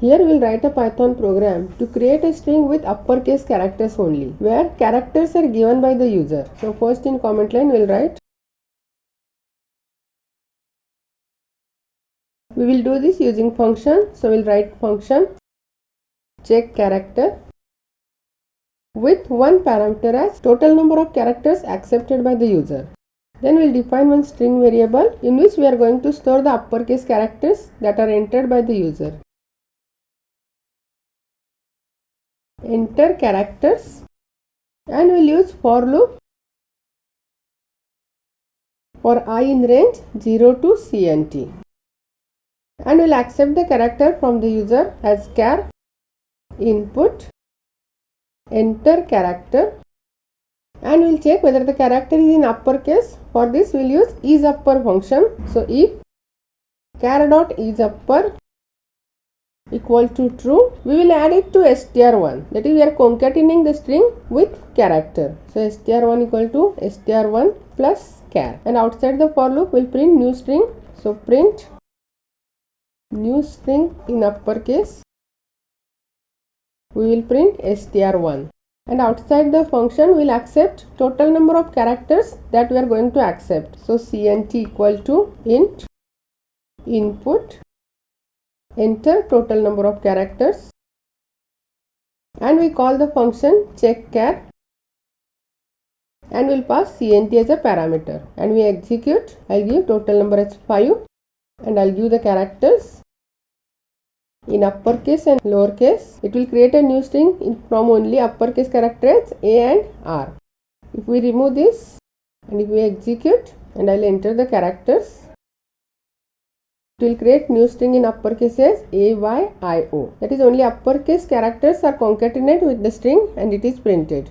Here we will write a Python program to create a string with uppercase characters only, where characters are given by the user. So first in comment line we will write. We will do this using function. So we will write function check character with one parameter as total number of characters accepted by the user. Then we will define one string variable in which we are going to store the uppercase characters that are entered by the user. Enter characters, and we will use for loop for I in range 0 to CNT, and we will accept the character from the user as char input enter character, and we will check whether the character is in uppercase. For this we will use isUpper function. So if char dot isUpper equal to true, we will add it to str1, that is we are concatenating the string with character. So str1 equal to str1 plus char, and outside the for loop we will print new string. So print new string in uppercase, we will print str1, and outside the function we will accept total number of characters that we are going to accept. So cnt equal to int input enter total number of characters, and we call the function check char, and we will pass cnt as a parameter, and we execute. I will give total number as 5, and I will give the characters in uppercase and lowercase. It will create a new string from only uppercase characters A and R. If we remove this and if we execute, and I will enter the characters, it will create new string in uppercase as AYIO. That is only uppercase characters are concatenated with the string and it is printed.